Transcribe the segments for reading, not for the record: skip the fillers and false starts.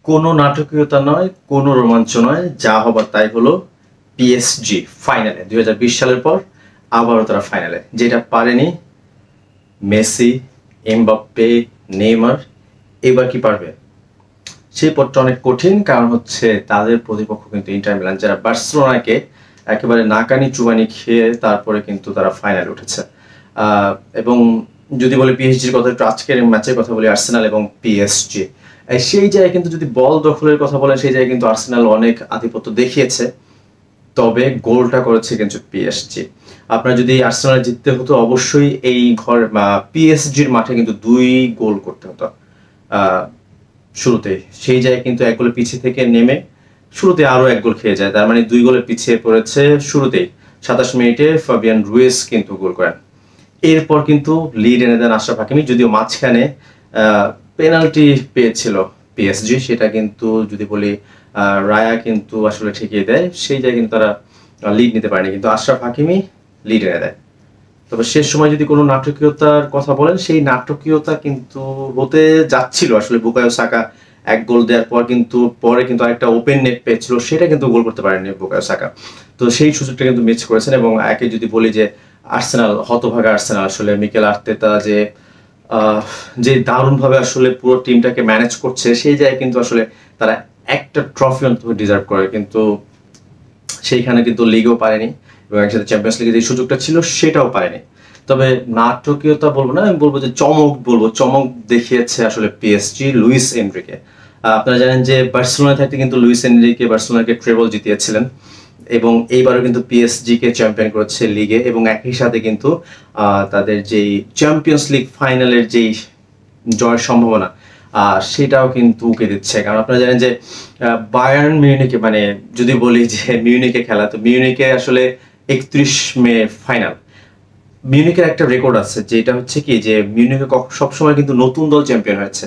কোনো নাটকীয়তা নয়, কোনো রোমাঞ্চ নয়, যা হবার তাই হলো। পিএসজি ফাইনালে 2020 সালের পর আবারও তারা ফাইনালে, যেটা পারেনি মেসি, এমবাপ্পে, নেইমার, এবার কি পারবে? সেই পথটা অনেক কঠিন, কারণ হচ্ছে তাদের প্রতিপক্ষ কিন্তু ইন্টার মিলান, যারা বার্সেলোনাকে একেবারে নাকানি চুবানি খেয়ে তারপরে কিন্তু তারা ফাইনালে উঠেছে। এবং যদি বলি পিএসজির কথা, একটু আজকের ম্যাচের কথা বলি, আর্সেনাল এবং পিএসজি, সেই জায়গায় কিন্তু যদি বল দখলের কথা বলেন, সেই জায়গায় কিন্তু আর্সেনাল অনেক আধিপত্য দেখিয়েছে, তবে গোলটা করেছে কিন্তু পিএসজি। আপনার যদি আর্সেনাল জিততে হতো, অবশ্যই এই ঘর বা পিএসজির মাঠে কিন্তু 2 গোল করতে হতো শুরুতে। সেই জায়গায় কিন্তু 1 গোলে পিছিয়ে থেকে নেমে শুরুতে আরো 1 গোল খেয়ে যায়, তার মানে 2 গোলে পিছিয়ে পড়েছে শুরুতেই। 27 মিনিটে ফাবিয়ান রুইস কিন্তু গোল করেন। এরপর কিন্তু লিড এনে দেন আশরাফ হাকিমি, যদিও মাঝখানে পেনাল্টি পেয়েছিল পিএসজি, সেটা কিন্তু যদি বলি রায়া কিন্তু আসলে ঠিকিয়ে দেয়, সেই জায়গায় কিন্তু তারা লিড নিতে পারেনি, কিন্তু আশরাফ হাকিমি লিড এনে দেয়। তবে শেষ সময় যদি কোনো নাটকীয়তার কথা বলেন, সেই নাটকীয়তা কিন্তু হতে যাচ্ছিল আসলে। বুকায়ো সাকা 1 গোল দেওয়ার পর কিন্তু পরে কিন্তু আরেকটা ওপেন নেট পেয়েছিল, সেটা কিন্তু গোল করতে পারেনি বুকায়ো সাকা। তো সেই সুযোগটা কিন্তু মিস করেছেন। এবং একে যদি বলি যে আর্সেনাল, হতভাগা আর্সেনাল, আসলে মিকেল আর্তেতা যে দারুণভাবে আসলে পুরো টিমটাকে ম্যানেজ করছে, সেই জায়গায় কিন্তু আসলে তারা একটা ট্রফি অন্তত ডিজার্ভ করে, কিন্তু সেইখানে কিন্তু লিগও পারেনি, এবং একসাথে চ্যাম্পিয়ন্স লিগের যে সুযোগটা ছিল সেটাও পারেনি। তবে নাটকীয়তা বলবো না, আমি বলবো যে চমক দেখিয়েছে আসলে পিএসজি, লুইস এনরিকে। আপনারা জানেন যে বার্সেলোনা থাকতে কিন্তু লুইস এনরিকে বার্সেলোনাকে ট্রেবল জিতিয়েছিলেন, এবং এইবারও কিন্তু পিএসজি কে চ্যাম্পিয়ন করেছে লিগে, এবং একই সাথে কিন্তু তাদের যেই চ্যাম্পিয়ন্স লিগ ফাইনালের যেই জয়ের সম্ভাবনা, সেটাও কিন্তু উকে দিচ্ছে। কারণ আপনারা জানেন যে বায়ার্ন মিউনিকে, মানে যদি বলি যে মিউনিকে খেলা, তো মিউনিকে আসলে 31 মে ফাইনাল। মিউনিকের একটা রেকর্ড আছে, যেটা হচ্ছে কি যে মিউনিকে সবসময় কিন্তু নতুন দল চ্যাম্পিয়ন হয়েছে।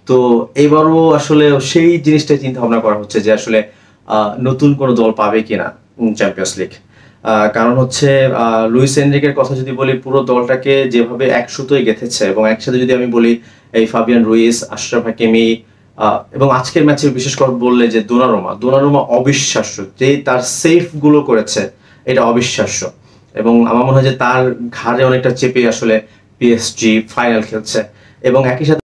তো এবারও আসলে সেই জিনিসটাই চিন্তা ভাবনা করা হচ্ছে যে আসলে নতুন কোনো দল পাবে কিনা চ্যাম্পিয়ন্স লিগ। কারণ হচ্ছে লুইস এনরিকের কথা যদি বলি, পুরো দলটাকে যেভাবে এক সুতোয় গেঁথেছে, এবং একসাথে যদি আমি বলি এই ফাবিয়ান রুইস, আশরাফ হাকিমি, এবং আজকের ম্যাচে বিশেষ করে বললে যে দোনারুমা অবিশ্বাস্য, যে তার সেফ গুলো করেছে, এটা অবিশ্বাস্য। এবং আমার মনে হয় যে তার ঘাড়ে অনেকটা চেপে আসলে পিএসজি ফাইনাল খেলছে। এবং একই সাথে